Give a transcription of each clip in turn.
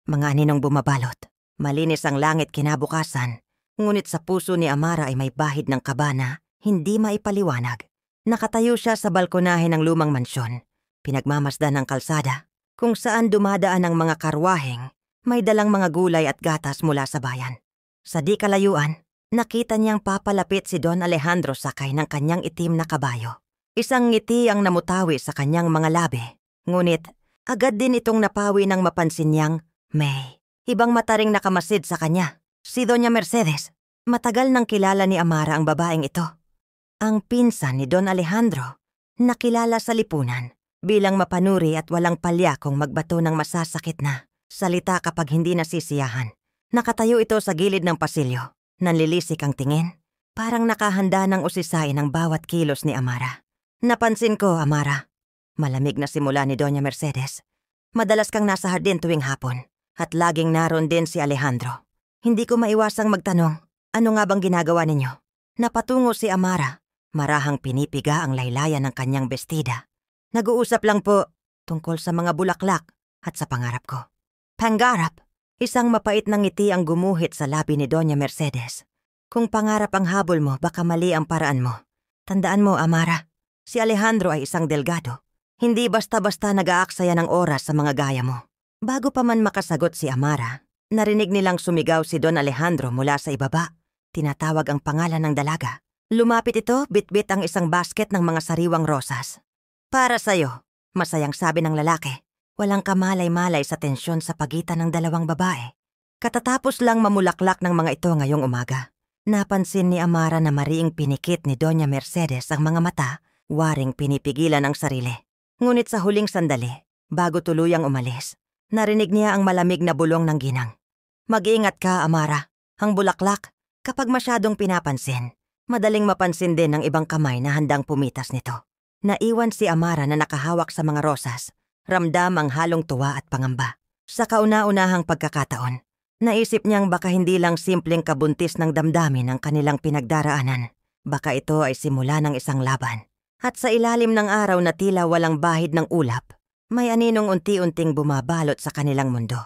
mga aninong bumabalot. Malinis ang langit kinabukasan, ngunit sa puso ni Amara ay may bahid ng kaba na hindi maipaliwanag. Nakatayo siya sa balkonahe ng lumang mansyon, pinagmamasdan ng kalsada, kung saan dumadaan ang mga karwaheng may dalang mga gulay at gatas mula sa bayan. Sa di kalayuan, nakita niyang papalapit si Don Alejandro sakay ng kanyang itim na kabayo. Isang ngiti ang namutawi sa kanyang mga labi, ngunit agad din itong napawi nang mapansin niyang may ibang mataring nakamasid sa kanya, si Doña Mercedes. Matagal nang kilala ni Amara ang babaeng ito. Ang pinsan ni Don Alejandro, nakilala sa lipunan bilang mapanuri at walang palya kung magbato ng masasakit na salita kapag hindi nasisiyahan. Nakatayo ito sa gilid ng pasilyo, nanlilisik ang tingin, parang nakahanda ng usisain ang bawat kilos ni Amara. Napansin ko, Amara, malamig na simula ni Doña Mercedes. Madalas kang nasa hardin tuwing hapon at laging naroon din si Alejandro. Hindi ko maiwasang magtanong, ano nga bang ginagawa ninyo? Napatungo si Amara, marahang pinipiga ang laylayan ng kanyang bestida. Nag-uusap lang po tungkol sa mga bulaklak at sa pangarap ko. Pangarap? Isang mapait na ngiti ang gumuhit sa labi ni Doña Mercedes. Kung pangarap ang habol mo, baka mali ang paraan mo. Tandaan mo, Amara, si Alejandro ay isang delgado. Hindi basta-basta nag-aaksaya ng oras sa mga gaya mo. Bago pa man makasagot si Amara, narinig nilang sumigaw si Don Alejandro mula sa ibaba. Tinatawag ang pangalan ng dalaga. Lumapit ito, bitbit ang isang basket ng mga sariwang rosas. Para sa'yo, masayang sabi ng lalaki. Walang kamalay-malay sa tensyon sa pagitan ng dalawang babae. Katatapos lang mamulaklak ng mga ito ngayong umaga. Napansin ni Amara na mariing pinikit ni Doña Mercedes ang mga mata, waring pinipigilan ang sarili. Ngunit sa huling sandali, bago tuluyang umalis, narinig niya ang malamig na bulong ng ginang. Mag-iingat ka, Amara. Ang bulaklak, kapag masyadong pinapansin, madaling mapansin din ng ibang kamay na handang pumitas nito. Naiwan si Amara na nakahawak sa mga rosas, ramdam ang halong tuwa at pangamba. Sa kauna-unahang pagkakataon, naisip niyang baka hindi lang simpleng kabuntis ng damdamin ang kanilang pinagdaraanan. Baka ito ay simula ng isang laban. At sa ilalim ng araw na tila walang bahid ng ulap, may aninong unti-unting bumabalot sa kanilang mundo.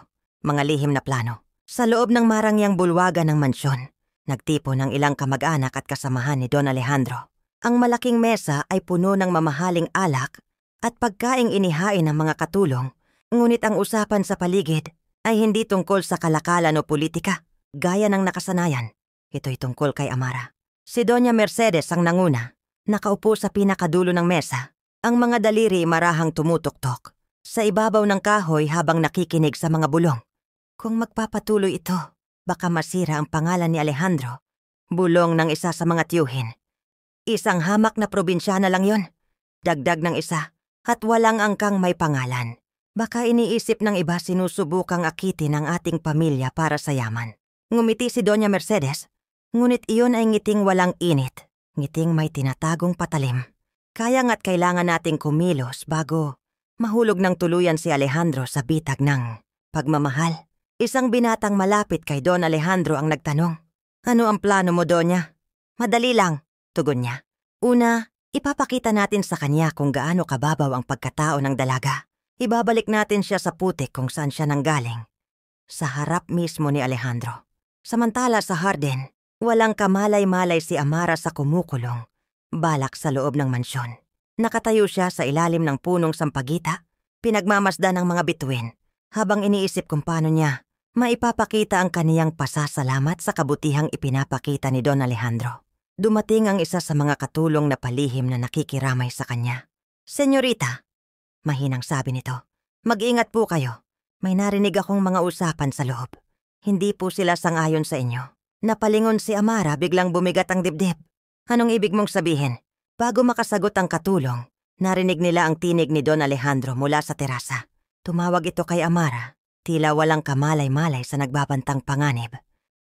Mga lihim na plano. Sa loob ng marangyang bulwagan ng mansyon, nagtipon ng ilang kamag-anak at kasamahan ni Don Alejandro. Ang malaking mesa ay puno ng mamahaling alak at pagkaing inihain ng mga katulong, ngunit ang usapan sa paligid ay hindi tungkol sa kalakalan o politika, gaya ng nakasanayan. Ito'y tungkol kay Amara. Si Doña Mercedes ang nanguna, nakaupo sa pinakadulo ng mesa, ang mga daliri marahang tumutuktok sa ibabaw ng kahoy habang nakikinig sa mga bulong. Kung magpapatuloy ito, baka masira ang pangalan ni Alejandro. Bulong ng isa sa mga tiyuhin. Isang hamak na probinsyana lang yon. Dagdag ng isa, at walang angkang may pangalan. Baka iniisip ng iba sinusubukang akitin ang ating pamilya para sa yaman. Ngumiti si Doña Mercedes, ngunit iyon ay ngiting walang init. Ngiting may tinatagong patalim. Kaya nga't kailangan nating kumilos bago mahulog ng tuluyan si Alejandro sa bitag ng pagmamahal. Isang binatang malapit kay Don Alejandro ang nagtanong. Ano ang plano mo, Doña? Madali lang, tugon niya. Una, ipapakita natin sa kanya kung gaano kababaw ang pagkatao ng dalaga. Ibabalik natin siya sa putik kung saan siya nanggaling. Sa harap mismo ni Alejandro. Samantala sa hardin, walang kamalay-malay si Amara sa kumukulong, balak sa loob ng mansyon. Nakatayo siya sa ilalim ng punong sampagita, pinagmamasdan ng mga bituin, habang iniisip kung paano niya maipapakita ang kaniyang pasasalamat sa kabutihang ipinapakita ni Don Alejandro. Dumating ang isa sa mga katulong na palihim na nakikiramay sa kanya. Senyorita, mahinang sabi nito, mag-ingat po kayo. May narinig akong mga usapan sa loob. Hindi po sila sang-ayon sa inyo. Napalingon si Amara, biglang bumigat ang dibdib. Anong ibig mong sabihin? Bago makasagot ang katulong, narinig nila ang tinig ni Don Alejandro mula sa terasa. Tumawag ito kay Amara, tila walang kamalay-malay sa nagbabantang panganib.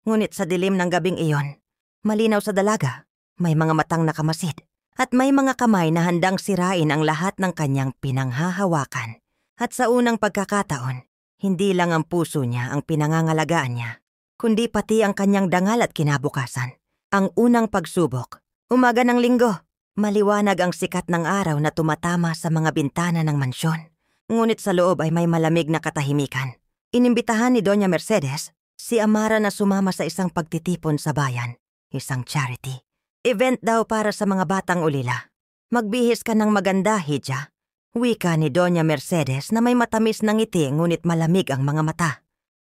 Ngunit sa dilim ng gabing iyon, malinaw sa dalaga, may mga matang nakamasid at may mga kamay na handang sirain ang lahat ng kanyang pinanghahawakan. At sa unang pagkakataon, hindi lang ang puso niya ang pinangangalagaan niya, kundi pati ang kanyang dangal at kinabukasan. Ang unang pagsubok, umaga ng linggo, maliwanag ang sikat ng araw na tumatama sa mga bintana ng mansyon. Ngunit sa loob ay may malamig na katahimikan. Inimbitahan ni Doña Mercedes si Amara na sumama sa isang pagtitipon sa bayan, isang charity. Event daw para sa mga batang ulila. Magbihis ka ng maganda, Hija. Wika ni Doña Mercedes na may matamis na ngiti ngunit malamig ang mga mata.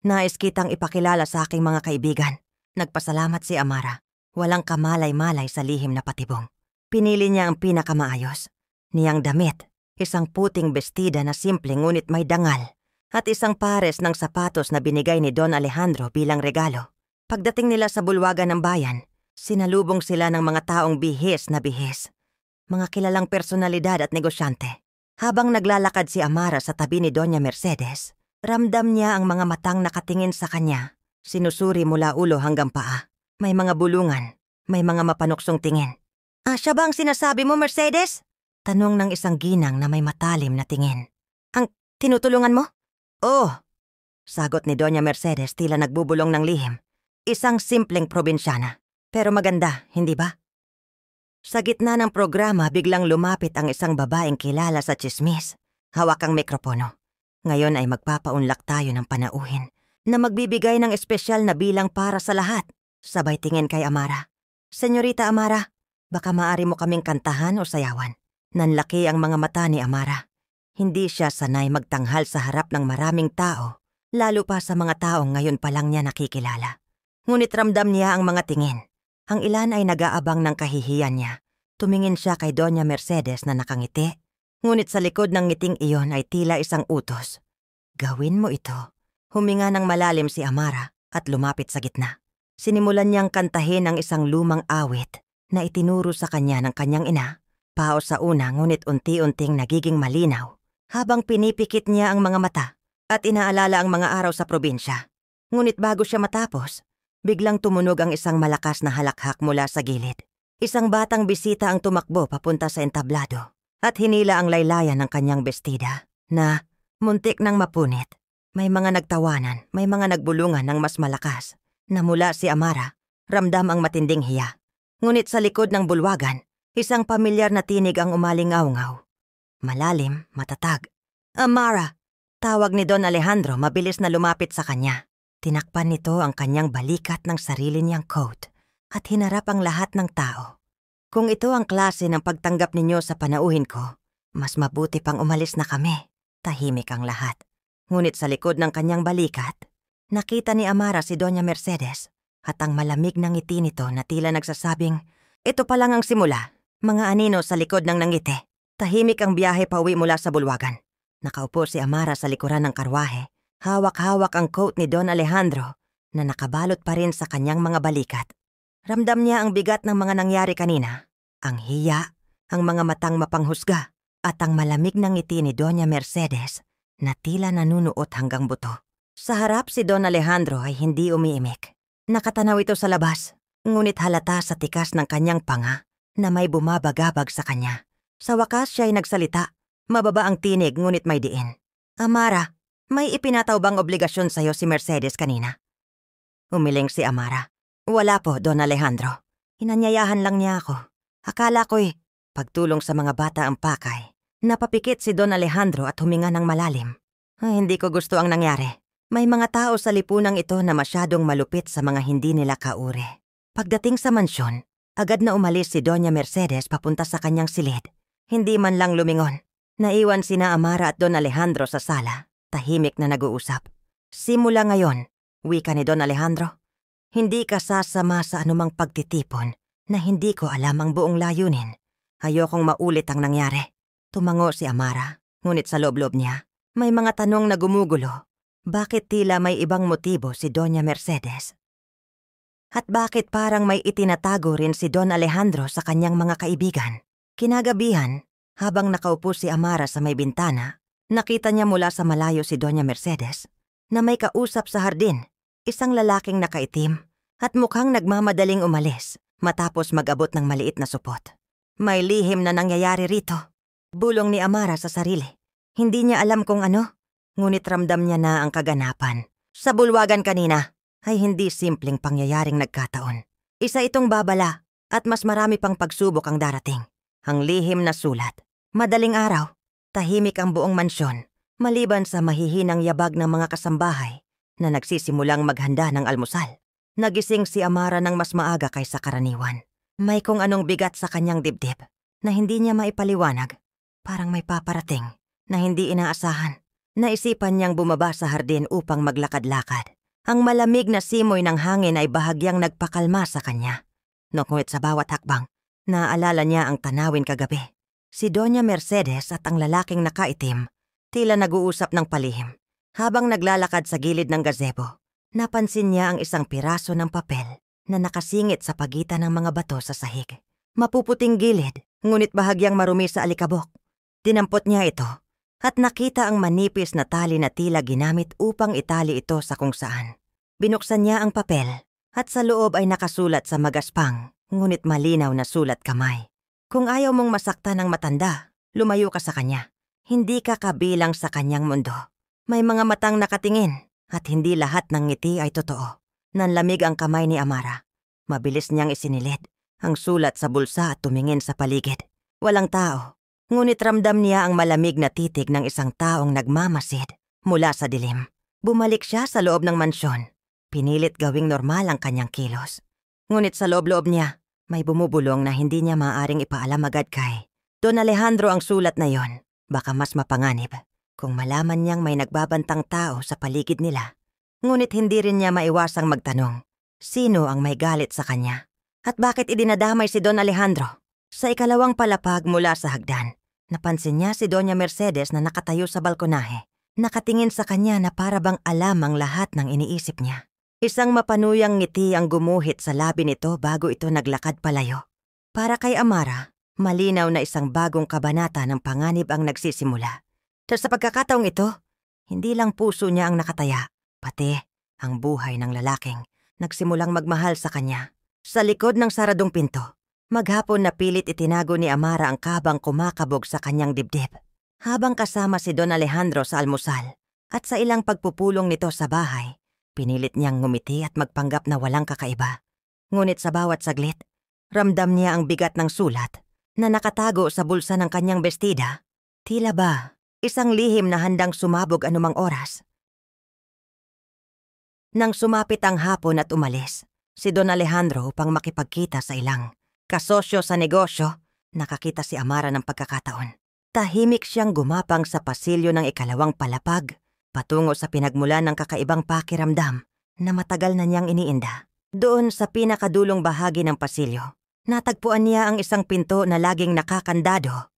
Nais kitang ipakilala sa aking mga kaibigan. Nagpasalamat si Amara. Walang kamalay-malay sa lihim na patibong. Pinili niya ang pinakamaayos. Niyang damit, isang puting bestida na simple ngunit may dangal, at isang pares ng sapatos na binigay ni Don Alejandro bilang regalo. Pagdating nila sa bulwagan ng bayan, sinalubong sila ng mga taong bihis na bihis. Mga kilalang personalidad at negosyante. Habang naglalakad si Amara sa tabi ni Doña Mercedes, ramdam niya ang mga matang nakatingin sa kanya. Sinusuri mula ulo hanggang paa. May mga bulungan, may mga mapanuksong tingin. Siya ba ang sinasabi mo, Mercedes? Tanong ng isang ginang na may matalim na tingin. Ang tinutulungan mo? Oh, sagot ni Doña Mercedes tila nagbubulong ng lihim. Isang simpleng probinsyana, pero maganda, hindi ba? Sa gitna ng programa, biglang lumapit ang isang babaeng kilala sa tsismis. Hawak ang mikropono. Ngayon ay magpapaunlak tayo ng panauhin na magbibigay ng espesyal na bilang para sa lahat. Sabay tingin kay Amara. Senyorita Amara, baka maaari mo kaming kantahan o sayawan. Nanlaki ang mga mata ni Amara. Hindi siya sanay magtanghal sa harap ng maraming tao, lalo pa sa mga taong ngayon pa lang niya nakikilala. Ngunit ramdam niya ang mga tingin. Ang ilan ay nag-aabang ng kahihiyan niya. Tumingin siya kay Doña Mercedes na nakangiti, ngunit sa likod ng ngiting iyon ay tila isang utos. Gawin mo ito. Huminga ng malalim si Amara at lumapit sa gitna. Sinimulan niyang kantahin ang isang lumang awit na itinuro sa kanya ng kanyang ina. Paos sa una ngunit unti-unting nagiging malinaw habang pinipikit niya ang mga mata at inaalala ang mga araw sa probinsya. Ngunit bago siya matapos, biglang tumunog ang isang malakas na halakhak mula sa gilid. Isang batang bisita ang tumakbo papunta sa entablado at hinila ang laylayan ng kanyang bestida na muntik nang mapunit. May mga nagtawanan, may mga nagbulungan ng mas malakas na mula si Amara, ramdam ang matinding hiya. Ngunit sa likod ng bulwagan, isang pamilyar na tinig ang umalingaw-ngaw. Malalim, matatag. Amara! Tawag ni Don Alejandro mabilis na lumapit sa kanya. Tinakpan nito ang kanyang balikat ng sarili niyang coat at hinarap ang lahat ng tao. Kung ito ang klase ng pagtanggap ninyo sa panauhin ko, mas mabuti pang umalis na kami. Tahimik ang lahat. Ngunit sa likod ng kanyang balikat, nakita ni Amara si Doña Mercedes at ang malamig na ngiti nito na tila nagsasabing, ito pa lang ang simula, mga anino sa likod ng nangiti. Tahimik ang biyahe pauwi mula sa bulwagan. Nakaupo si Amara sa likuran ng karwahe. Hawak-hawak ang coat ni Don Alejandro na nakabalot pa rin sa kanyang mga balikat. Ramdam niya ang bigat ng mga nangyari kanina. Ang hiya, ang mga matang mapanghusga, at ang malamig na ngiti ni Doña Mercedes na tila nanunuot hanggang buto. Sa harap si Don Alejandro ay hindi umiimik. Nakatanaw ito sa labas, ngunit halata sa tikas ng kanyang panga na may bumabagabag sa kanya. Sa wakas siya ay nagsalita. Mababa ang tinig ngunit may diin. Amara, may ipinataw bang obligasyon sa'yo si Mercedes kanina? Umiling si Amara. Wala po, Don Alejandro. Hinanyayahan lang niya ako. Akala ko'y pagtulong sa mga bata ang pakay. Napapikit si Don Alejandro at huminga ng malalim. Hindi ko gusto ang nangyari. May mga tao sa lipunang ito na masyadong malupit sa mga hindi nila kaure. Pagdating sa mansyon, agad na umalis si Doña Mercedes papunta sa kanyang silid. Hindi man lang lumingon. Naiwan sina Amara at Don Alejandro sa sala, tahimik na nag-uusap. Simula ngayon, wika ni Don Alejandro, hindi ka sasama sa anumang pagtitipon na hindi ko alam ang buong layunin. Ayokong maulit ang nangyari. Tumango si Amara, ngunit sa loob-loob niya, may mga tanong na gumugulo. Bakit tila may ibang motibo si Doña Mercedes? At bakit parang may itinatago rin si Don Alejandro sa kanyang mga kaibigan? Kinagabihan, habang nakaupo si Amara sa may bintana, nakita niya mula sa malayo si Doña Mercedes na may kausap sa hardin, isang lalaking nakaitim at mukhang nagmamadaling umalis matapos mag-abot ng maliit na supot. May lihim na nangyayari rito. Bulong ni Amara sa sarili. Hindi niya alam kung ano, ngunit ramdam niya na ang kaganapan. Sa bulwagan kanina ay hindi simpleng pangyayaring nagkataon. Isa itong babala at mas marami pang pagsubok ang darating. Ang lihim na sulat. Madaling araw, tahimik ang buong mansyon Maliban sa mahihinang yabag ng mga kasambahay na nagsisimulang maghanda ng almusal, nagising si Amara ng mas maaga kaysa karaniwan. May kung anong bigat sa kanyang dibdib na hindi niya maipaliwanag. Parang may paparating na hindi inaasahan. Naisipan niyang bumaba sa hardin upang maglakad-lakad. Ang malamig na simoy ng hangin ay bahagyang nagpakalma sa kanya. Ngunit sa bawat hakbang, naaalala niya ang tanawin kagabi. Si Doña Mercedes at ang lalaking nakaitim, tila nag-uusap ng palihim. Habang naglalakad sa gilid ng gazebo, napansin niya ang isang piraso ng papel na nakasingit sa pagitan ng mga bato sa sahig. Mapuputing gilid, ngunit bahagyang marumi sa alikabok. Dinampot niya ito at nakita ang manipis na tali na tila ginamit upang itali ito sa kung saan. Binuksan niya ang papel at sa loob ay nakasulat sa magaspang, ngunit malinaw na sulat kamay. Kung ayaw mong masaktan ng matanda, lumayo ka sa kanya. Hindi ka kabilang sa kanyang mundo. May mga matang nakatingin at hindi lahat ng ngiti ay totoo. Nanlamig ang kamay ni Amara. Mabilis niyang isinilid ang sulat sa bulsa at tumingin sa paligid. Walang tao, ngunit ramdam niya ang malamig na titig ng isang taong nagmamasid mula sa dilim. Bumalik siya sa loob ng mansyon. Pinilit gawing normal ang kanyang kilos. Ngunit sa loob-loob niya, may bumubulong na hindi niya maaaring ipaalam agad kay Don Alejandro ang sulat na yon. Baka mas mapanganib kung malaman niyang may nagbabantang tao sa paligid nila. Ngunit hindi rin niya maiwasang magtanong, sino ang may galit sa kanya? At bakit idinadamay si Don Alejandro? Sa ikalawang palapag mula sa hagdan, napansin niya si Doña Mercedes na nakatayo sa balkonahe. Nakatingin sa kanya na para bang alam ang lahat ng iniisip niya. Isang mapanuyang ngiti ang gumuhit sa labi nito bago ito naglakad palayo. Para kay Amara, malinaw na isang bagong kabanata ng panganib ang nagsisimula. Sa pagkakataong ito, hindi lang puso niya ang nakataya, pati ang buhay ng lalaking nagsimulang magmahal sa kanya. Sa likod ng saradong pinto, maghapon na pilit itinago ni Amara ang kabang kumakabog sa kanyang dibdib. Habang kasama si Don Alejandro sa almusal at sa ilang pagpupulong nito sa bahay, pinilit niyang ngumiti at magpanggap na walang kakaiba. Ngunit sa bawat saglit, ramdam niya ang bigat ng sulat na nakatago sa bulsa ng kanyang bestida. Tila ba isang lihim na handang sumabog anumang oras. Nang sumapit ang hapon at umalis, si Don Alejandro upang makipagkita sa ilang kasosyo sa negosyo, nakakita si Amara ng pagkakataon. Tahimik siyang gumapang sa pasilyo ng ikalawang palapag, patungo sa pinagmulan ng kakaibang pakiramdam na matagal na niyang iniinda. Doon sa pinakadulong bahagi ng pasilyo, natagpuan niya ang isang pinto na laging nakakandado.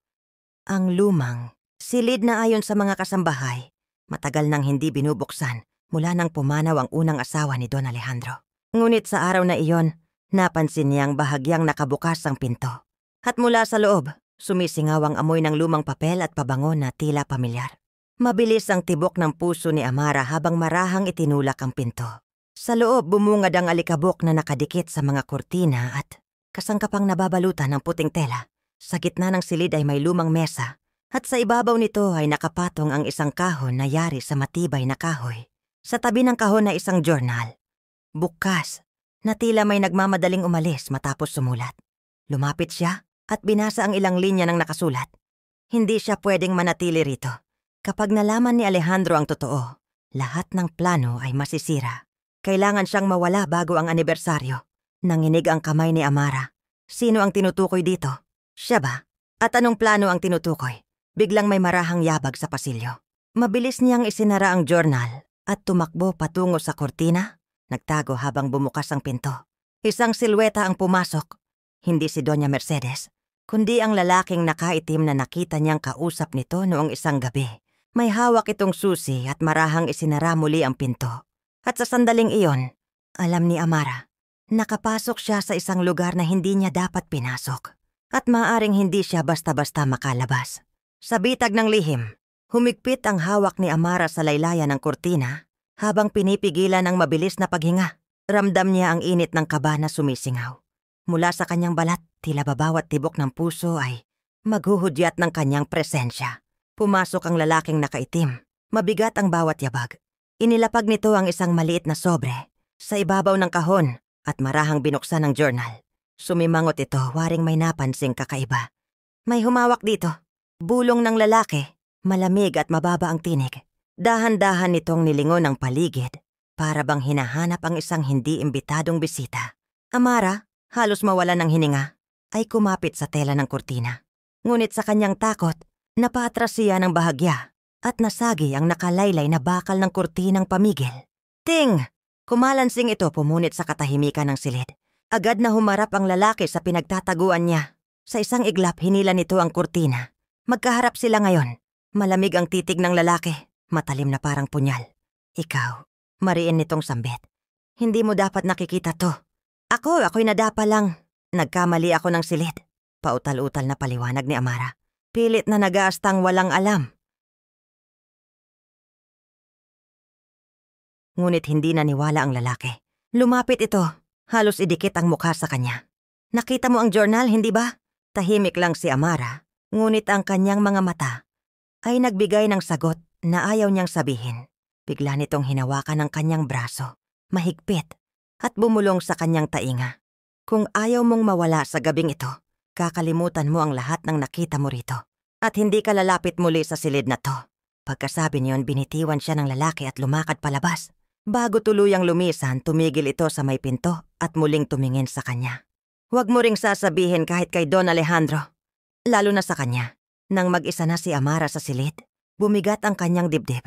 Ang lumang, silid na ayon sa mga kasambahay, matagal nang hindi binubuksan mula nang pumanaw ang unang asawa ni Don Alejandro. Ngunit sa araw na iyon, napansin niyang bahagyang nakabukas ang pinto. At mula sa loob, sumisingaw ang amoy ng lumang papel at pabango na tila pamilyar. Mabilis ang tibok ng puso ni Amara habang marahang itinulak ang pinto. Sa loob bumungad ang alikabok na nakadikit sa mga kurtina at kasangkapang nababalutan ng puting tela. Sa gitna ng silid ay may lumang mesa at sa ibabaw nito ay nakapatong ang isang kahon na yari sa matibay na kahoy. Sa tabi ng kahon ay isang journal. Bukas, na tila may nagmamadaling umalis matapos sumulat. Lumapit siya at binasa ang ilang linya ng nakasulat. Hindi siya pwedeng manatili rito. Kapag nalaman ni Alejandro ang totoo, lahat ng plano ay masisira. Kailangan siyang mawala bago ang anibersaryo. Nanginig ang kamay ni Amara. Sino ang tinutukoy dito? Siya ba? At anong plano ang tinutukoy? Biglang may marahang yabag sa pasilyo. Mabilis niyang isinara ang journal at tumakbo patungo sa kortina. Nagtago habang bumukas ang pinto. Isang silweta ang pumasok. Hindi si Doña Mercedes, kundi ang lalaking nakaitim na nakita niyang kausap nito noong isang gabi. May hawak itong susi at marahang isinara muli ang pinto. At sa sandaling iyon, alam ni Amara, nakapasok siya sa isang lugar na hindi niya dapat pinasok. At maaaring hindi siya basta-basta makalabas. Sa bitag ng lihim, humigpit ang hawak ni Amara sa laylayan ng kurtina habang pinipigilan ang mabilis na paghinga. Ramdam niya ang init ng kaba na sumisingaw. Mula sa kanyang balat, tila babawat tibok ng puso ay maghuhudyat ng kanyang presensya. Pumasok ang lalaking nakaitim. Mabigat ang bawat yabag. Inilapag nito ang isang maliit na sobre sa ibabaw ng kahon at marahang binuksan ang journal. Sumimangot ito, waring may napansing kakaiba. May humawak dito. Bulong ng lalaki. Malamig at mababa ang tinig. Dahan-dahan nitong nilingon ang paligid para bang hinahanap ang isang hindi imbitadong bisita. Amara, halos mawalan ng hininga, ay kumapit sa tela ng kurtina. Ngunit sa kanyang takot, napaatras siya ng bahagya at nasagi ang nakalaylay na bakal ng kurtinang pamigil. Ting! Kumalansing ito pumunit sa katahimikan ng silid. Agad na humarap ang lalaki sa pinagtataguan niya. Sa isang iglap hinila nito ang kurtina. Magkaharap sila ngayon. Malamig ang titig ng lalaki, matalim na parang punyal. Ikaw, mariin nitong sambit. Hindi mo dapat nakikita to. Ako'y nadapa lang. Nagkamali ako ng silid. Pautal-utal na paliwanag ni Amara. Pilit na nag-aastang walang alam. Ngunit hindi naniwala ang lalaki. Lumapit ito, halos idikit ang mukha sa kanya. Nakita mo ang journal, hindi ba? Tahimik lang si Amara, ngunit ang kanyang mga mata ay nagbigay ng sagot na ayaw niyang sabihin. Bigla nitong hinawakan ang kanyang braso, mahigpit, at bumulong sa kanyang tainga. Kung ayaw mong mawala sa gabing ito, kakalimutan mo ang lahat ng nakita mo rito. At hindi ka lalapit muli sa silid na to. Pagkasabi niyon, binitiwan siya ng lalaki at lumakad palabas. Bago tuluyang lumisan, tumigil ito sa may pinto at muling tumingin sa kanya. Huwag mo ring sasabihin kahit kay Don Alejandro, lalo na sa kanya. Nang mag-isa na si Amara sa silid, bumigat ang kanyang dibdib.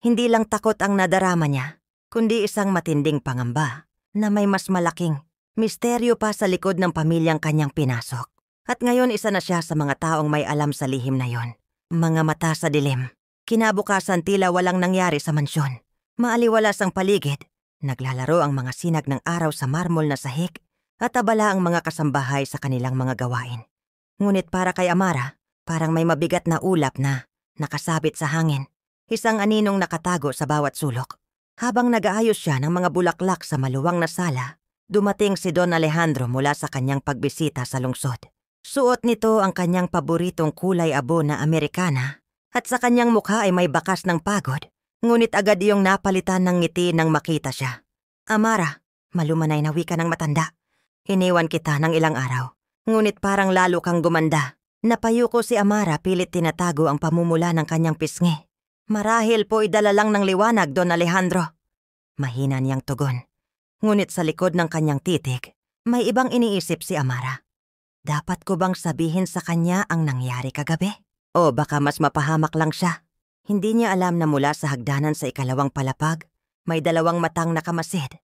Hindi lang takot ang nadarama niya, kundi isang matinding pangamba na may mas malaking misteryo pa sa likod ng pamilyang kanyang pinasok. At ngayon isa na siya sa mga taong may alam sa lihim na yon. Mga mata sa dilim. Kinabukasan tila walang nangyari sa mansyon. Maaliwalas ang paligid. Naglalaro ang mga sinag ng araw sa marmol na sahig at abala ang mga kasambahay sa kanilang mga gawain. Ngunit para kay Amara, parang may mabigat na ulap na nakasabit sa hangin. Isang aninong nakatago sa bawat sulok. Habang nag-aayos siya ng mga bulaklak sa maluwang na sala, dumating si Don Alejandro mula sa kanyang pagbisita sa lungsod. Suot nito ang kanyang paboritong kulay abo na Amerikana at sa kanyang mukha ay may bakas ng pagod, ngunit agad iyong napalitan ng ngiti nang makita siya. Amara, malumanay na wika ng matanda. Iniwan kita ng ilang araw, ngunit parang lalo kang gumanda. Napayuko si Amara pilit tinatago ang pamumula ng kanyang pisngi. Marahil po idala lang ng liwanag, Don Alejandro. Mahina niyang tugon. Ngunit sa likod ng kanyang titig, may ibang iniisip si Amara. Dapat ko bang sabihin sa kanya ang nangyari kagabi? O baka mas mapahamak lang siya. Hindi niya alam na mula sa hagdanan sa ikalawang palapag, may dalawang matang nakamasid.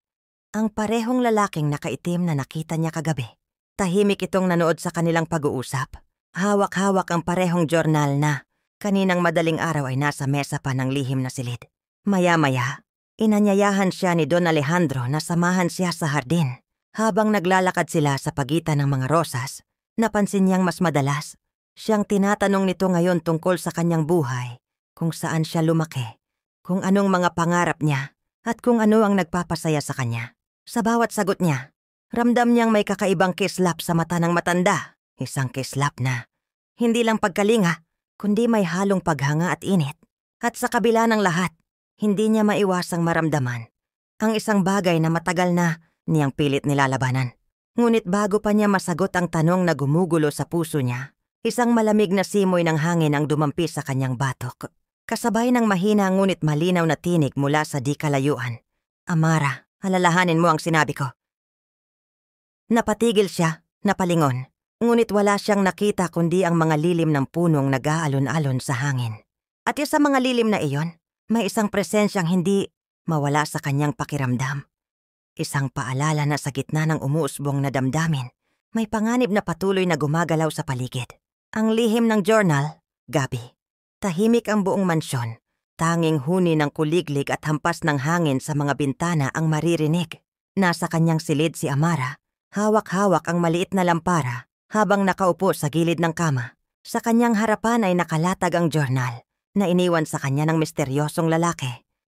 Ang parehong lalaking nakaitim na nakita niya kagabi. Tahimik itong nanood sa kanilang pag-uusap. Hawak-hawak ang parehong journal na kaninang madaling araw ay nasa mesa pa ng lihim na silid. Maya-maya, inanyayahan siya ni Don Alejandro na samahan siya sa hardin. Habang naglalakad sila sa pagitan ng mga rosas, napansin niyang mas madalas. Siyang tinatanong nito ngayon tungkol sa kanyang buhay, kung saan siya lumaki, kung anong mga pangarap niya, at kung ano ang nagpapasaya sa kanya. Sa bawat sagot niya, ramdam niyang may kakaibang kislap sa mata ng matanda. Isang kislap na hindi lang pagkalinga, kundi may halong paghanga at init. At sa kabila ng lahat, hindi niya maiwasang maramdaman ang isang bagay na matagal na niyang pilit nilalabanan. Ngunit bago pa niya masagot ang tanong na gumugulo sa puso niya, isang malamig na simoy ng hangin ang dumampi sa kanyang batok. Kasabay ng mahina ngunit malinaw na tinig mula sa di kalayuan. Amara, alalahanin mo ang sinabi ko. Napatigil siya, napalingon. Ngunit wala siyang nakita kundi ang mga lilim ng punong nag-aalon-alon sa hangin. At sa mga lilim na iyon, may isang presensyang hindi mawala sa kanyang pakiramdam. Isang paalala na sa gitna ng umuusbong na damdamin, may panganib na patuloy na gumagalaw sa paligid. Ang lihim ng journal, gabi. Tahimik ang buong mansyon. Tanging huni ng kuliglig at hampas ng hangin sa mga bintana ang maririnig. Nasa kanyang silid si Amara, hawak-hawak ang maliit na lampara habang nakaupo sa gilid ng kama. Sa kanyang harapan ay nakalatag ang journal na iniwan sa kanya ng misteryosong lalaki.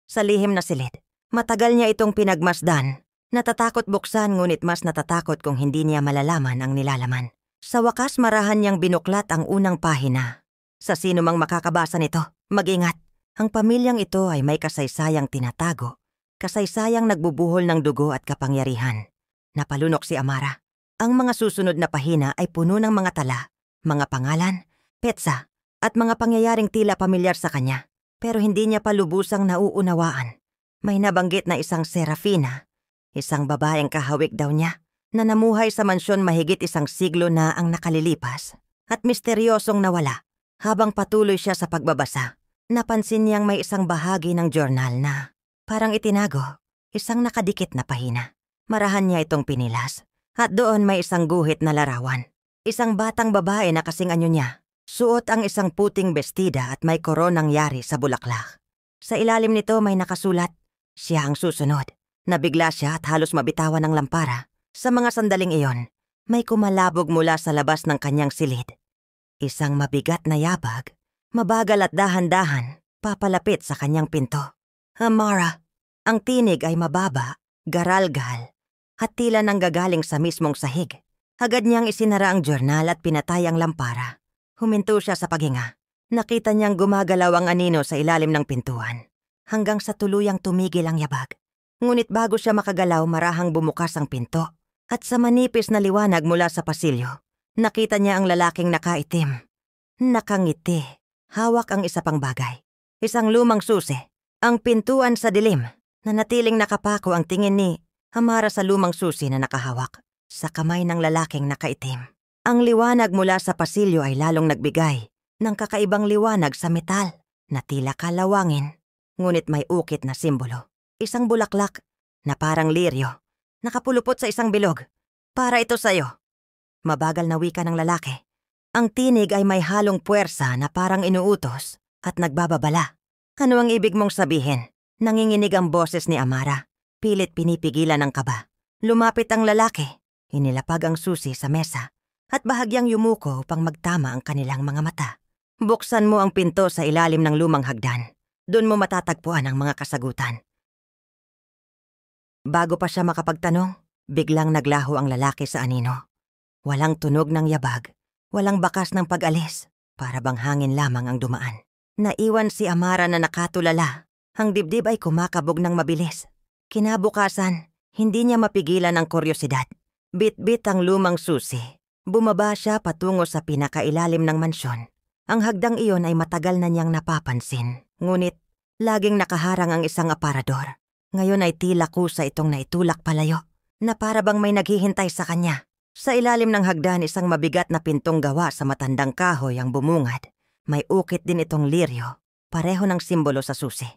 Sa lihim na silid, matagal niya itong pinagmasdan. Natatakot buksan ngunit mas natatakot kung hindi niya malalaman ang nilalaman. Sa wakas marahan niyang binuklat ang unang pahina. Sa sino mang makakabasa nito, mag-ingat. Ang pamilyang ito ay may kasaysayang tinatago. Kasaysayang nagbubuhol ng dugo at kapangyarihan. Napalunok si Amara. Ang mga susunod na pahina ay puno ng mga tala, mga pangalan, petsa, at mga pangyayaring tila pamilyar sa kanya, pero hindi niya pa lubusang nauunawaan. May nabanggit na isang Serafina, isang babaeng kahawig daw niya, na namuhay sa mansyon mahigit 1 siglo na ang nakalilipas at misteryosong nawala. Habang patuloy siya sa pagbabasa, napansin niyang may isang bahagi ng journal na parang itinago, isang nakadikit na pahina. Marahan niya itong pinilas at doon may isang guhit na larawan. Isang batang babae na kasing anyo niya. Suot ang isang puting bestida at may koronang yari sa bulaklak. Sa ilalim nito may nakasulat, siya ang susunod. Nabigla siya at halos mabitawan ng lampara. Sa mga sandaling iyon, may kumalabog mula sa labas ng kanyang silid. Isang mabigat na yabag, mabagal at dahan-dahan, papalapit sa kanyang pinto. Amara, ang tinig ay mababa, garalgal, at tila nanggagaling sa mismong sahig. Agad niyang isinara ang journal at pinatay ang lampara. Huminto siya sa paghinga. Nakita niyang gumagalaw ang anino sa ilalim ng pintuan, hanggang sa tuluyang tumigil ang yabag. Ngunit bago siya makagalaw, marahang bumukas ang pinto, at sa manipis na liwanag mula sa pasilyo, nakita niya ang lalaking nakaitim. Nakangiti, hawak ang isa pang bagay. Isang lumang susi. Ang pintuan sa dilim, nanatiling nakapako ang tingin ni Amara sa lumang susi na nakahawak sa kamay ng lalaking nakaitim. Ang liwanag mula sa pasilyo ay lalong nagbigay ng kakaibang liwanag sa metal na tila kalawangin, ngunit may ukit na simbolo. Isang bulaklak na parang liryo, nakapulupot sa isang bilog. Para ito sa'yo. Mabagal na wika ng lalaki. Ang tinig ay may halong puwersa na parang inuutos at nagbababala. Ano ang ibig mong sabihin? Nanginginig ang boses ni Amara. Pilit pinipigilan ng kaba. Lumapit ang lalaki. Inilapag ang susi sa mesa at bahagyang yumuko upang magtama ang kanilang mga mata. Buksan mo ang pinto sa ilalim ng lumang hagdan. Doon mo matatagpuan ang mga kasagutan. Bago pa siya makapagtanong, biglang naglaho ang lalaki sa anino. Walang tunog ng yabag, walang bakas ng pag-alis, para bang hangin lamang ang dumaan. Naiwan si Amara na nakatulala. Ang dibdib ay kumakabog ng mabilis. Kinabukasan, hindi niya mapigilan ang kuryosidad. Bit-bit ang lumang susi. Bumaba siya patungo sa pinakailalim ng mansyon. Ang hagdang iyon ay matagal na niyang napapansin, ngunit laging nakaharang ang isang aparador. Ngayon ay tila kusa itong naitulak palayo, na para bang may naghihintay sa kanya. Sa ilalim ng hagdan, isang mabigat na pintong gawa sa matandang kahoy ang bumungad. May ukit din itong liryo, pareho ng simbolo sa susi.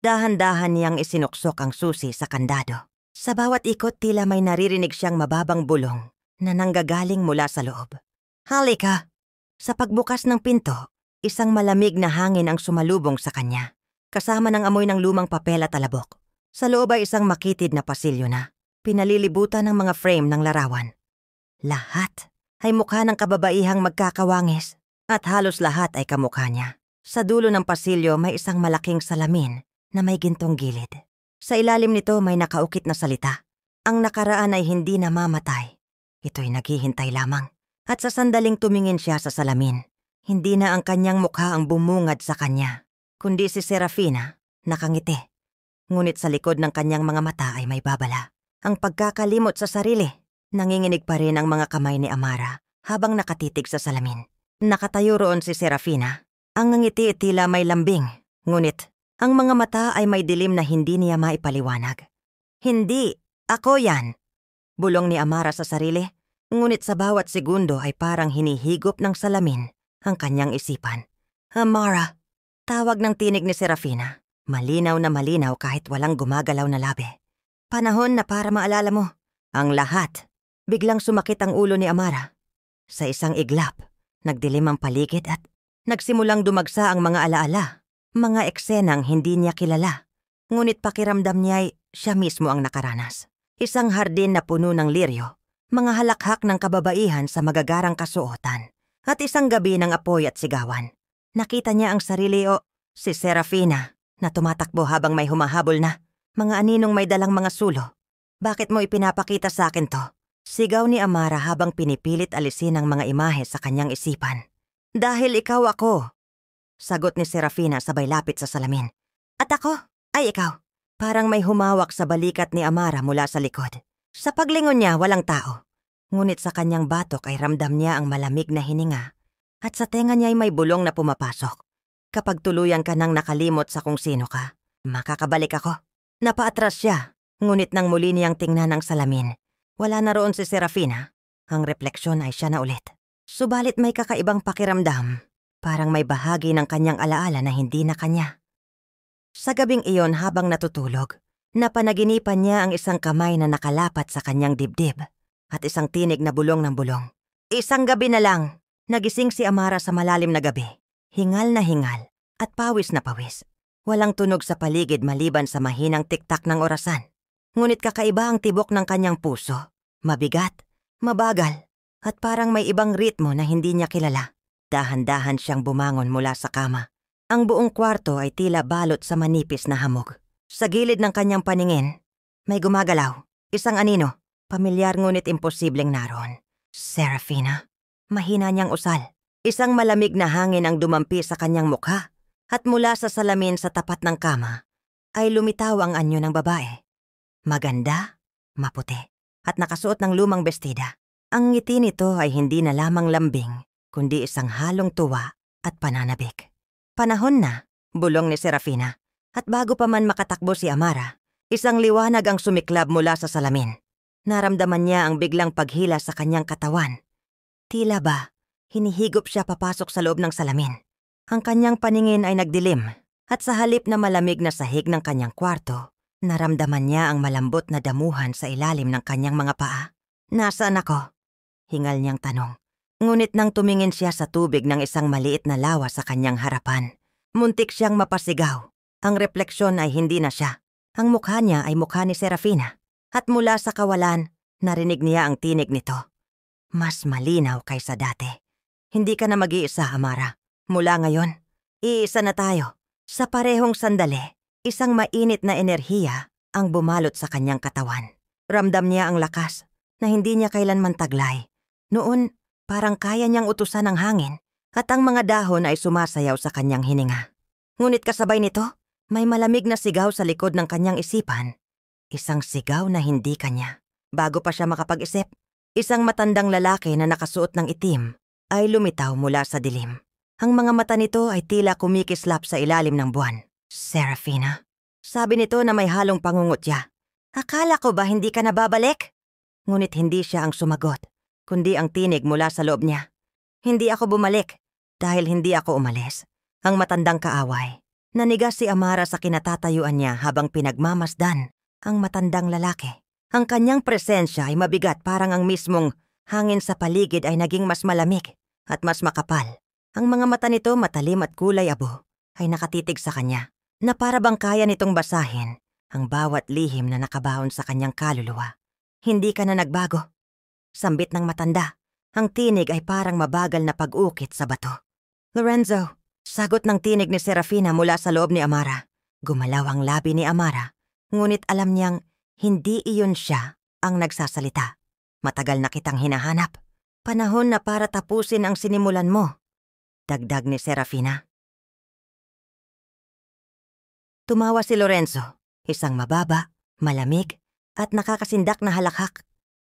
Dahan-dahan niyang isinuksok ang susi sa kandado. Sa bawat ikot, tila may naririnig siyang mababang bulong na nanggagaling mula sa loob. Halika! Sa pagbukas ng pinto, isang malamig na hangin ang sumalubong sa kanya, kasama ng amoy ng lumang papel at alabok. Sa loob ay isang makitid na pasilyo na pinalilibutan ng mga frame ng larawan. Lahat ay mukha ng kababaihang magkakawangis at halos lahat ay kamukha niya. Sa dulo ng pasilyo may isang malaking salamin na may gintong gilid. Sa ilalim nito may nakaukit na salita. Ang nakaraan ay hindi namamatay. Ito'y naghihintay lamang. At sa sandaling tumingin siya sa salamin, hindi na ang kanyang mukha ang bumungad sa kanya, kundi si Serafina, nakangiti. Ngunit sa likod ng kanyang mga mata ay may babala. Ang pagkakalimot sa sarili. Nanginginig pa rin ang mga kamay ni Amara habang nakatitig sa salamin. Nakatayo roon si Serafina. Ang ngiti tila may lambing. Ngunit ang mga mata ay may dilim na hindi niya maipaliwanag. Hindi, ako yan. Bulong ni Amara sa sarili. Ngunit sa bawat segundo ay parang hinihigop ng salamin ang kanyang isipan. Amara, tawag ng tinig ni Serafina. Malinaw na malinaw kahit walang gumagalaw na labi. Panahon na para maalala mo ang lahat. Biglang sumakit ang ulo ni Amara. Sa isang iglap, nagdilim ang paligid at nagsimulang dumagsa ang mga alaala. Mga eksenang hindi niya kilala. Ngunit pakiramdam niya ay siya mismo ang nakaranas. Isang hardin na puno ng liryo, mga halakhak ng kababaihan sa magagarang kasuotan, at isang gabi ng apoy at sigawan. Nakita niya ang sarili si Serafina na tumatakbo habang may humahabol na mga aninong may dalang mga sulo. Bakit mo ipinapakita sa akin to? Sigaw ni Amara habang pinipilit alisin ang mga imahe sa kanyang isipan. Dahil ikaw ako. Sagot ni Serafina sabay lapit sa salamin. At ako? Ay ikaw. Parang may humawak sa balikat ni Amara mula sa likod. Sa paglingon niya walang tao. Ngunit sa kanyang batok ay ramdam niya ang malamig na hininga At sa tenga niya ay may bulong na pumapasok. Kapag tuluyan ka nang nakalimot sa kung sino ka, makakabalik ako. Napaatras siya, ngunit nang muli niyang tingnan ang salamin, wala na roon si Serafina. Ang refleksyon ay siya na ulit. Subalit may kakaibang pakiramdam, parang may bahagi ng kanyang alaala na hindi na kanya. Sa gabing iyon habang natutulog, napanaginipan niya ang isang kamay na nakalapat sa kanyang dibdib at isang tinig na bulong ng bulong. Isang gabi na lang, nagising si Amara sa malalim na gabi. Hingal na hingal at pawis na pawis. Walang tunog sa paligid maliban sa mahinang tiktak ng orasan. Ngunit kakaiba ang tibok ng kanyang puso. Mabigat, mabagal, at parang may ibang ritmo na hindi niya kilala. Dahan-dahan siyang bumangon mula sa kama. Ang buong kwarto ay tila balot sa manipis na hamog. Sa gilid ng kanyang paningin, may gumagalaw. Isang anino, pamilyar ngunit imposibleng naroon. Serafina. Mahina niyang usal. Isang malamig na hangin ang dumampi sa kanyang mukha at mula sa salamin sa tapat ng kama ay lumitaw ang anyo ng babae. Maganda, maputi, at nakasuot ng lumang bestida. Ang ngiti nito ay hindi na lamang lambing, kundi isang halong tuwa at pananabik. Panahon na, bulong ni Serafina, at bago pa man makatakbo si Amara, isang liwanag ang sumiklab mula sa salamin. Naramdaman niya ang biglang paghila sa kanyang katawan. Tila ba, hinihigop siya papasok sa loob ng salamin. Ang kanyang paningin ay nagdilim at sa halip na malamig na sahig ng kanyang kwarto, naramdaman niya ang malambot na damuhan sa ilalim ng kanyang mga paa. Nasaan ako? Hingal niyang tanong. Ngunit nang tumingin siya sa tubig ng isang maliit na lawa sa kanyang harapan, muntik siyang mapasigaw. Ang refleksyon ay hindi na siya. Ang mukha niya ay mukha ni Serafina. At mula sa kawalan, narinig niya ang tinig nito. Mas malinaw kaysa dati. Hindi ka na mag-iisa, Amara. Mula ngayon, iisa na tayo. Sa parehong sandali, isang mainit na enerhiya ang bumalot sa kanyang katawan. Ramdam niya ang lakas na hindi niya kailanman taglay. Noon, parang kaya niyang utusan ng hangin at ang mga dahon ay sumasayaw sa kanyang hininga. Ngunit kasabay nito, may malamig na sigaw sa likod ng kanyang isipan. Isang sigaw na hindi kanya. Bago pa siya makapag-isip, isang matandang lalaki na nakasuot ng itim ay lumitaw mula sa dilim. Ang mga mata nito ay tila kumikislap sa ilalim ng buwan. Serafina, sabi nito na may halong pangungutya. Akala ko ba hindi ka nababalik? Ngunit hindi siya ang sumagot, kundi ang tinig mula sa loob niya. Hindi ako bumalik dahil hindi ako umalis. Ang matandang kaaway. Nanigas si Amara sa kinatatayuan niya habang pinagmamasdan ang matandang lalaki. Ang kanyang presensya ay mabigat, parang ang mismong hangin sa paligid ay naging mas malamig at mas makapal. Ang mga mata nito, matalim at kulay abo, ay nakatitig sa kanya na para bang kaya nitong basahin ang bawat lihim na nakabaon sa kanyang kaluluwa. Hindi ka na nagbago. Sambit ng matanda. Ang tinig ay parang mabagal na pag-ukit sa bato. Lorenzo, sagot ng tinig ni Serafina mula sa loob ni Amara. Gumalaw ang labi ni Amara. Ngunit alam niyang hindi iyon siya ang nagsasalita. Matagal na kitang hinahanap. Panahon na para tapusin ang sinimulan mo. Dagdag ni Serafina. Tumawa si Lorenzo, isang mababa, malamig, at nakakasindak na halakhak.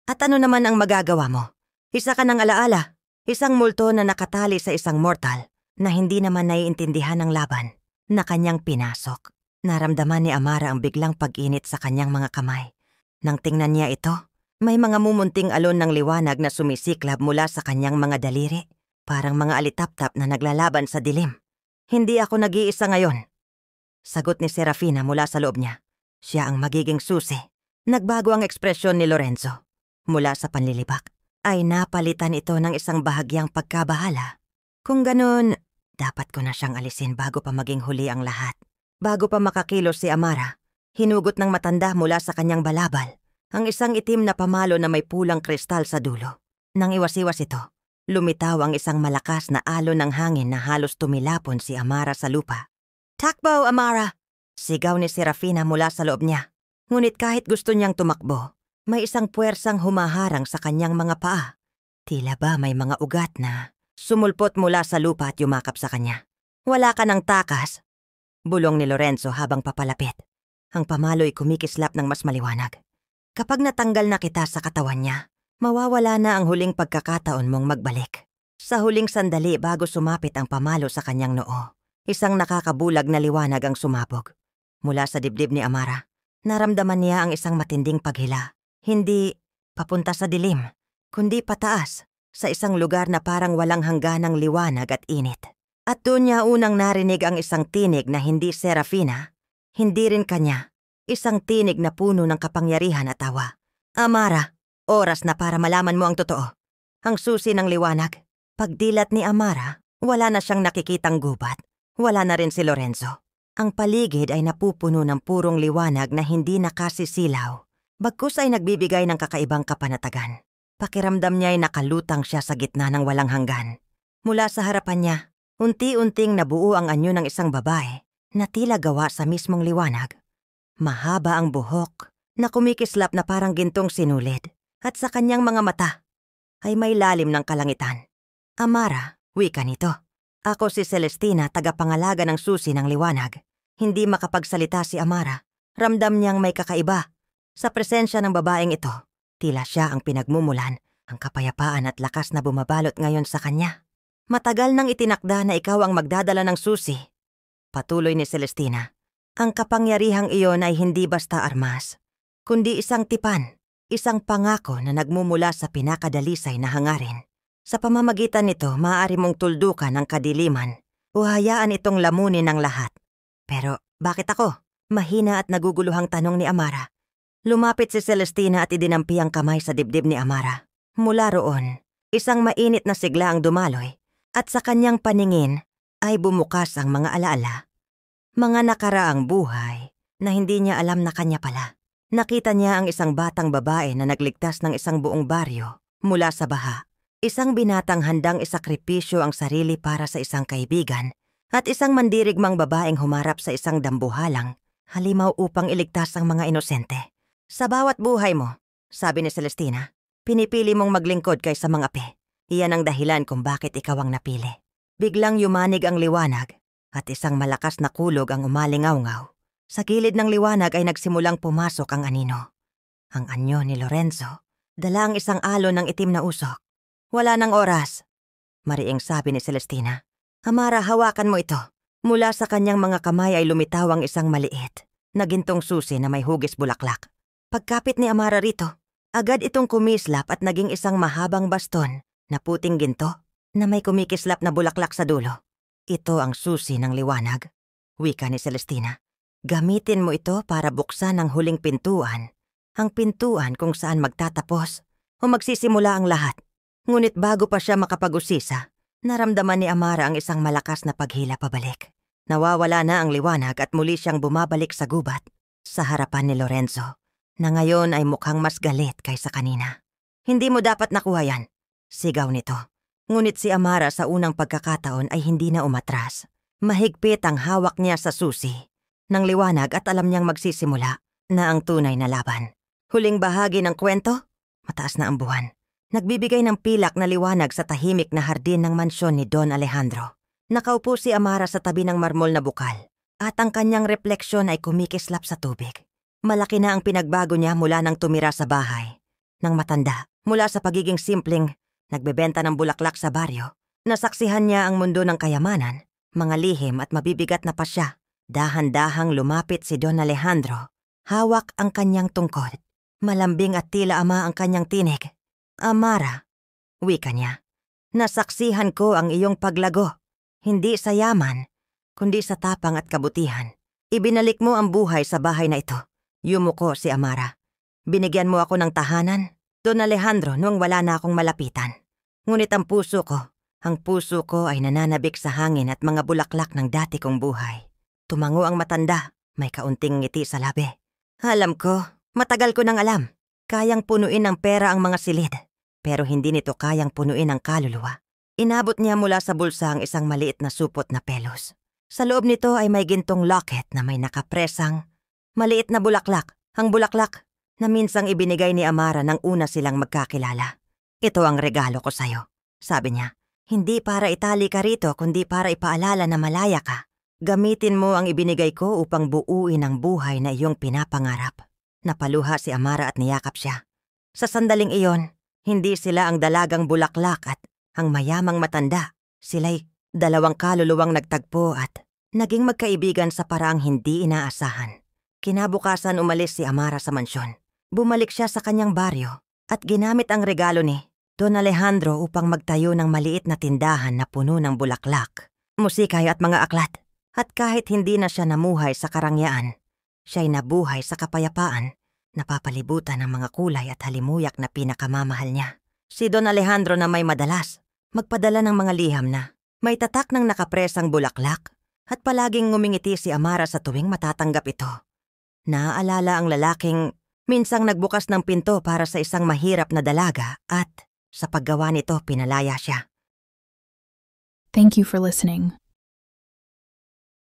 At ano naman ang magagawa mo? Isa ka ng alaala, isang multo na nakatali sa isang mortal na hindi naman naiintindihan ng laban na kanyang pinasok. Naramdaman ni Amara ang biglang pag-init sa kanyang mga kamay. Nang tingnan niya ito, may mga mumunting alon ng liwanag na sumisiklab mula sa kanyang mga daliri, parang mga alitap-tap na naglalaban sa dilim. Hindi ako nag-iisa ngayon. Sagot ni Serafina mula sa loob niya. Siya ang magiging susi. Nagbago ang ekspresyon ni Lorenzo. Mula sa panlilibak, ay napalitan ito ng isang bahagyang pagkabahala. Kung ganun, dapat ko na siyang alisin bago pa maging huli ang lahat. Bago pa makakilos si Amara, hinugot ng matanda mula sa kanyang balabal ang isang itim na pamalo na may pulang kristal sa dulo. Nang iwas-iwas ito, lumitaw ang isang malakas na alon ng hangin na halos tumilapon si Amara sa lupa. Takbo, Amara! Sigaw ni Serafina mula sa loob niya. Ngunit kahit gusto niyang tumakbo, may isang puwersang humaharang sa kanyang mga paa. Tila ba may mga ugat na sumulpot mula sa lupa at yumakap sa kanya. Wala ka ng takas, bulong ni Lorenzo habang papalapit. Ang pamalo'y kumikislap ng mas maliwanag. Kapag natanggal na kita sa katawan niya, mawawala na ang huling pagkakataon mong magbalik. Sa huling sandali bago sumapit ang pamalo sa kanyang noo, isang nakakabulag na liwanag ang sumabog. Mula sa dibdib ni Amara, naramdaman niya ang isang matinding paghila. Hindi papunta sa dilim, kundi pataas, sa isang lugar na parang walang hangganang liwanag at init. At doon niya unang narinig ang isang tinig na hindi Serafina, hindi rin kanya, isang tinig na puno ng kapangyarihan at tawa. Amara, oras na para malaman mo ang totoo. Ang susi ng liwanag. Pagdilat ni Amara, wala na siyang nakikitang gubat. Wala na rin si Lorenzo. Ang paligid ay napupuno ng purong liwanag na hindi nakasisilaw. Bagkus ay nagbibigay ng kakaibang kapanatagan. Pakiramdam niya ay nakalutang siya sa gitna ng walang hanggan. Mula sa harapan niya, unti-unting nabuo ang anyo ng isang babae na tila gawa sa mismong liwanag. Mahaba ang buhok na kumikislap na parang gintong sinulid at sa kanyang mga mata ay may lalim ng kalangitan. Amara, wika nito. Ako si Celestina, tagapangalaga ng susi ng liwanag. Hindi makapagsalita si Amara. Ramdam niyang may kakaiba. Sa presensya ng babaeng ito, tila siya ang pinagmumulan, ang kapayapaan at lakas na bumabalot ngayon sa kanya. Matagal nang itinakda na ikaw ang magdadala ng susi. Patuloy ni Celestina. Ang kapangyarihang iyon ay hindi basta armas, kundi isang tipan, isang pangako na nagmumula sa pinakadalisay na hangarin. Sa pamamagitan nito, maaari mong tuldukan ang kadiliman o hayaan itong lamunin ng lahat. Pero bakit ako? Mahina at naguguluhang tanong ni Amara. Lumapit si Celestina at idinampi ang kamay sa dibdib ni Amara. Mula roon, isang mainit na sigla ang dumaloy at sa kanyang paningin ay bumukas ang mga alaala. Mga nakaraang buhay na hindi niya alam na kanya pala. Nakita niya ang isang batang babae na nagligtas ng isang buong baryo mula sa baha. Isang binatang handang isakripisyo ang sarili para sa isang kaibigan at isang mandirigmang babaeng humarap sa isang dambuhalang halimaw upang iligtas ang mga inosente. Sa bawat buhay mo, sabi ni Celestina, pinipili mong maglingkod kaysa mga api. Iyan ang dahilan kung bakit ikaw ang napili. Biglang yumanig ang liwanag at isang malakas na kulog ang umalingaw-ngaw. Sa gilid ng liwanag ay nagsimulang pumasok ang anino. Ang anyo ni Lorenzo, dala ang isang alon ng itim na usok. Wala nang oras, mariing sabi ni Celestina. Amara, hawakan mo ito. Mula sa kanyang mga kamay ay lumitaw ang isang maliit na gintong susi na may hugis bulaklak. Pagkapit ni Amara rito, agad itong kumislap at naging isang mahabang baston na puting ginto na may kumikislap na bulaklak sa dulo. Ito ang susi ng liwanag, wika ni Celestina. Gamitin mo ito para buksan ang huling pintuan, ang pintuan kung saan magtatapos o magsisimula ang lahat. Ngunit bago pa siya makapag-usisa, naramdaman ni Amara ang isang malakas na paghila pabalik. Nawawala na ang liwanag at muli siyang bumabalik sa gubat sa harapan ni Lorenzo, na ngayon ay mukhang mas galit kaysa kanina. Hindi mo dapat nakuha yan, sigaw nito. Ngunit si Amara sa unang pagkakataon ay hindi na umatras. Mahigpit ang hawak niya sa susi ng liwanag at alam niyang magsisimula na ang tunay na laban. Huling bahagi ng kwento, mataas na ang buwan. Nagbibigay ng pilak na liwanag sa tahimik na hardin ng mansyon ni Don Alejandro. Nakaupo si Amara sa tabi ng marmol na bukal at ang kanyang refleksyon ay kumikislap sa tubig. Malaki na ang pinagbago niya mula nang tumira sa bahay. Nang matanda, mula sa pagiging simpleng nagbebenta ng bulaklak sa baryo, nasaksihan niya ang mundo ng kayamanan, mga lihim at mabibigat na pasya. Dahan-dahang lumapit si Don Alejandro. Hawak ang kanyang tungkod. Malambing at tila ama ang kanyang tinig. Amara, wika niya, nasaksihan ko ang iyong paglago. Hindi sa yaman, kundi sa tapang at kabutihan. Ibinalik mo ang buhay sa bahay na ito. Yumuko si Amara. Binigyan mo ako ng tahanan, Don Alejandro, noong wala na akong malapitan. Ngunit ang puso ko ay nananabik sa hangin at mga bulaklak ng dati kong buhay. Tumango ang matanda, may kaunting ngiti sa labi. Alam ko, matagal ko nang alam. Kayang punuin ng pera ang mga silid, pero hindi nito kayang punuin ang kaluluwa. Inabot niya mula sa bulsa ang isang maliit na supot na pelos. Sa loob nito ay may gintong locket na may nakapresang maliit na bulaklak, ang bulaklak na minsang ibinigay ni Amara nang una silang magkakilala. Ito ang regalo ko sa'yo, sabi niya. Hindi para itali ka rito kundi para ipaalala na malaya ka. Gamitin mo ang ibinigay ko upang buuin ang buhay na iyong pinapangarap. Napaluha si Amara at niyakap siya. Sa sandaling iyon, hindi sila ang dalagang bulaklak at ang mayamang matanda. Sila'y dalawang kaluluwang nagtagpo at naging magkaibigan sa paraang hindi inaasahan. Kinabukasan umalis si Amara sa mansyon. Bumalik siya sa kanyang baryo at ginamit ang regalo ni Don Alejandro upang magtayo ng maliit na tindahan na puno ng bulaklak, musikay at mga aklat. At kahit hindi na siya namuhay sa karangyaan, siya'y nabuhay sa kapayapaan, napapalibutan ng mga kulay at halimuyak na pinakamamahal niya. Si Don Alejandro na may madalas magpadala ng mga liham na may tatak ng nakapresang bulaklak at palaging ngumingiti si Amara sa tuwing matatanggap ito. Naaalala ang lalaking minsang nagbukas ng pinto para sa isang mahirap na dalaga at sa paggawa nito pinalaya siya. Thank you for listening.